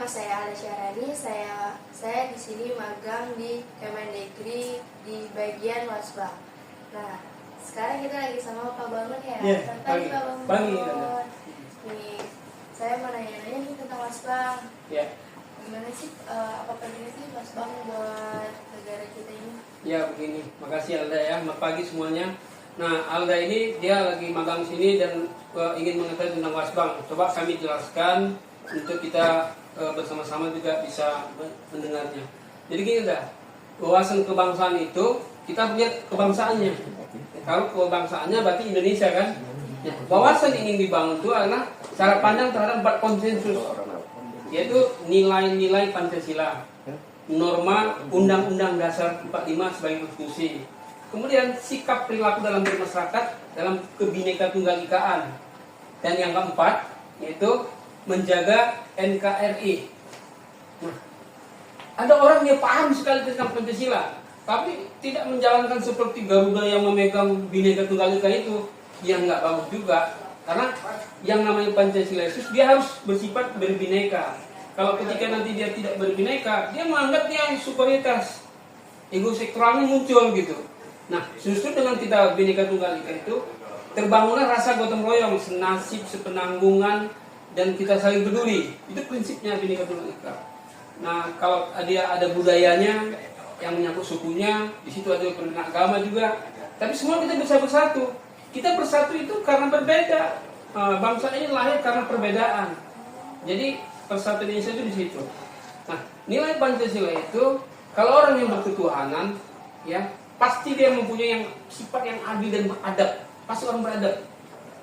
nama saya Alda Syarani. Saya di sini magang di Kemendagri di bagian Wasbang. Nah, sekarang kita lagi sama Pak Bangun ya. Iya, Pagi Pak Bangun. pagi. Nih, saya mau nanya-nanya nih tentang Wasbang. Ya, Gimana sih apa pentingnya sih Wasbang buat negara kita ini? ya begini. Makasih Alda ya. Selamat pagi semuanya. Nah, Alda ini dia lagi magang sini dan ingin mengetahui tentang Wasbang. Coba kami jelaskan untuk kita bersama-sama juga bisa mendengarnya. Jadi gini dah, wawasan kebangsaan itu kita punya kebangsaannya. Kalau kebangsaannya berarti Indonesia kan. Ya, wawasan yang ingin dibangun itu adalah cara pandang terhadap 4 konsensus, yaitu nilai-nilai Pancasila, norma Undang-Undang Dasar 45 sebagai konstitusi. Kemudian sikap perilaku dalam bermasyarakat dalam Kebhinneka Tunggal Ikaan. Dan yang keempat yaitu menjaga NKRI. Nah, ada orang yang paham sekali tentang Pancasila, tapi tidak menjalankan seperti Garuda yang memegang Bhinneka Tunggal Ika itu, yang nggak bagus juga. Karena yang namanya Pancasila itu dia harus bersifat berbineka. Kalau ketika nanti dia tidak berbineka, dia menganggap dia superioritas, ego sektoralnya muncul gitu. Nah, justru dengan kita Bhinneka Tunggal Ika itu terbangunlah rasa gotong royong, senasib, sepenanggungan, dan kita saling peduli. Itu prinsipnya Bhinneka Tunggal Ika. Nah, kalau dia ada budayanya yang menyangkut sukunya, di situ ada perbedaan agama juga. Tapi semua kita bisa bersatu. Kita bersatu itu karena berbeda. Bangsa ini lahir karena perbedaan. Jadi persatuan Indonesia itu di situ. Nah, nilai Pancasila itu kalau orang yang berketuhanan, ya pasti dia mempunyai yang sifat yang adil dan beradab. Pasti orang beradab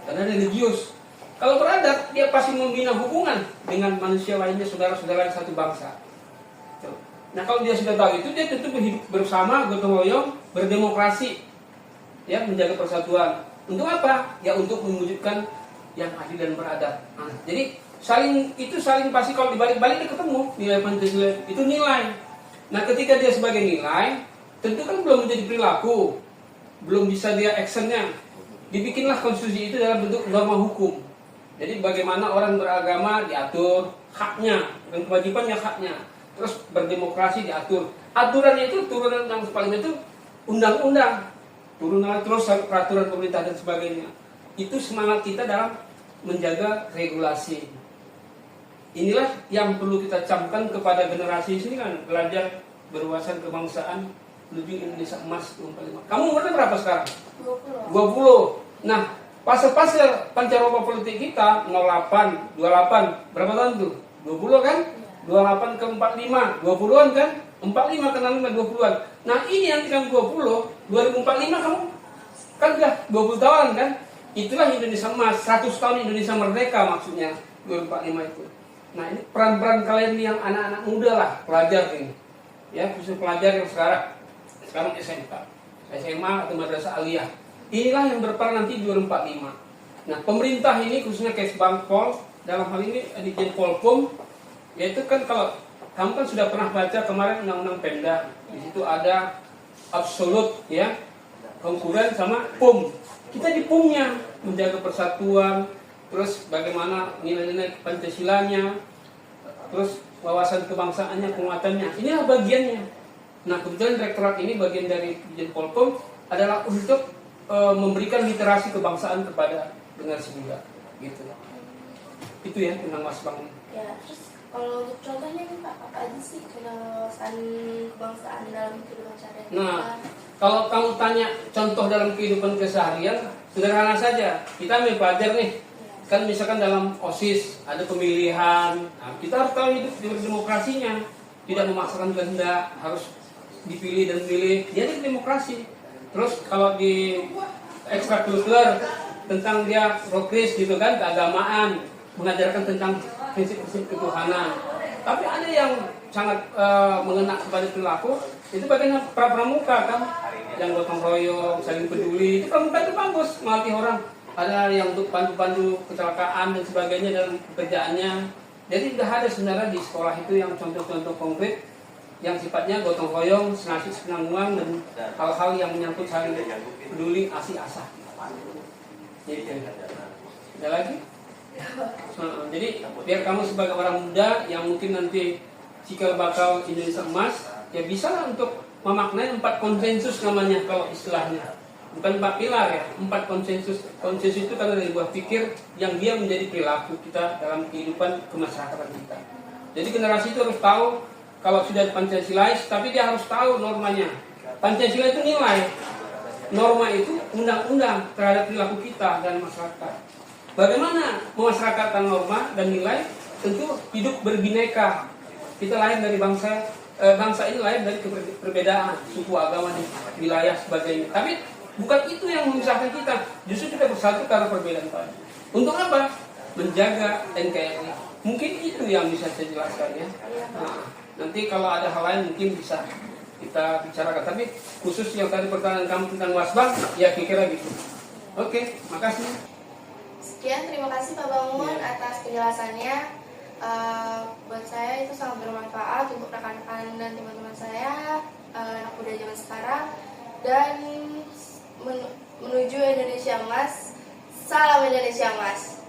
karena religius. Kalau beradab, dia pasti membina hubungan dengan manusia lainnya, saudara-saudara satu bangsa. Nah, kalau dia sudah tahu itu, dia tentu hidup bersama, gotong royong, berdemokrasi, ya, menjaga persatuan. Untuk apa? Ya untuk mewujudkan yang adil dan beradab. Nah, jadi saling pasti kalau dibalik-balik dia ketemu nilai Pancasila itu nilai. Nah, ketika dia sebagai nilai, tentu kan belum menjadi perilaku, belum bisa dia actionnya. Dibikinlah konstitusi itu dalam bentuk norma hukum. Jadi bagaimana orang beragama diatur haknya dan kewajibannya haknya. Terus berdemokrasi diatur. Aturannya itu turunan yang paling itu undang-undang. Turunan terus peraturan pemerintah dan sebagainya. Itu semangat kita dalam menjaga regulasi. Inilah yang perlu kita camkan kepada generasi sini kan, belajar berwawasan kebangsaan menuju Indonesia emas 2045. Kamu umurnya berapa sekarang? 20. Nah, fase-fase pancaroba politik kita 08, 28, berapa tahun tuh? 20 kan? 28 ke 45, 20-an kan? 45 ke 65, 20-an. Nah, ini yang kamu 20, 2045 kamu kan udah 20 tahun kan? Itulah Indonesia emas, 100 tahun Indonesia merdeka maksudnya 2045 itu. Nah, ini peran-peran kalian yang anak-anak muda lah, pelajar ini. Ya, khusus pelajar yang sekarang SMK, SMA atau madrasah aliyah. Inilah yang berperan nanti 2045. Nah, pemerintah ini khususnya Kesbangpol, dalam hal ini Dirjen Polkom, yaitu kan kalau kamu kan sudah pernah baca kemarin undang-undang Pemda, di situ ada absolut ya, konkuren sama PUM. Kita di PUM-nya menjaga persatuan, terus bagaimana nilai-nilai Pancasilanya, terus wawasan kebangsaannya, penguatannya. Inilah bagiannya. Nah, kebetulan Rektorat ini bagian dari Dirjen Polkom adalah untuk memberikan literasi kebangsaan kepada generasi muda, gitu. Itu ya tentang Wasbang. Ya, terus kalau untuk contohnya nih Pak, apa aja sih wawasan kebangsaan dalam kehidupan sehari-hari? Nah, kalau kamu tanya contoh dalam kehidupan keseharian, sederhana saja. Kita ambil pelajar nih, kan misalkan dalam OSIS ada pemilihan, nah, kita harus tahu hidup di demokrasinya, tidak memaksakan kehendak, harus dipilih dan pilih. Jadi demokrasi. Terus kalau di ekstrakurikuler tentang dia prokris gitu kan, keagamaan, mengajarkan tentang prinsip-prinsip ketuhanan. Tapi ada yang sangat mengena kepada perilaku, itu bagian pramuka kan, yang gotong royong, saling peduli. Itu pramuka itu bagus, melatih orang. Ada yang untuk pandu-pandu kecelakaan dan sebagainya dalam pekerjaannya. Jadi sudah ada sebenarnya di sekolah itu yang contoh-contoh konkret yang sifatnya gotong royong, senasib, sepenanggungan, dan hal-hal yang menyangkut saling peduli, asih asah. Jadi, ada lagi? Jadi biar kamu sebagai orang muda yang mungkin nanti cikal bakal Indonesia emas, ya bisa lah untuk memaknai 4 konsensus namanya kalau istilahnya. Bukan 4 pilar ya, 4 konsensus. Konsensus itu karena dari buah pikir yang dia menjadi perilaku kita dalam kehidupan kemasyarakatan kita. Jadi generasi itu harus tahu kalau sudah Pancasilais, tapi dia harus tahu normanya. Pancasila itu nilai, norma itu undang-undang terhadap perilaku kita dan masyarakat. Bagaimana memasyarakatkan norma dan nilai? Tentu hidup berbineka. Kita lahir dari bangsa ini lahir dari perbedaan suku, agama, wilayah sebagainya. Tapi bukan itu yang memisahkan kita. Justru kita bersatu karena perbedaan tadi. Untuk apa? Menjaga NKRI. Mungkin itu yang bisa saya jelaskan ya. Nah, nanti kalau ada hal lain mungkin bisa kita bicarakan. Tapi khusus yang tadi pertanyaan kamu tentang Wasbang, ya kira-kira gitu. Oke, makasih. Sekian, terima kasih Pak Bangun atas penjelasannya. Buat saya itu sangat bermanfaat untuk rekan-rekan dan teman-teman saya, anak muda zaman sekarang. Dan menuju Indonesia Emas. Salam Indonesia Emas.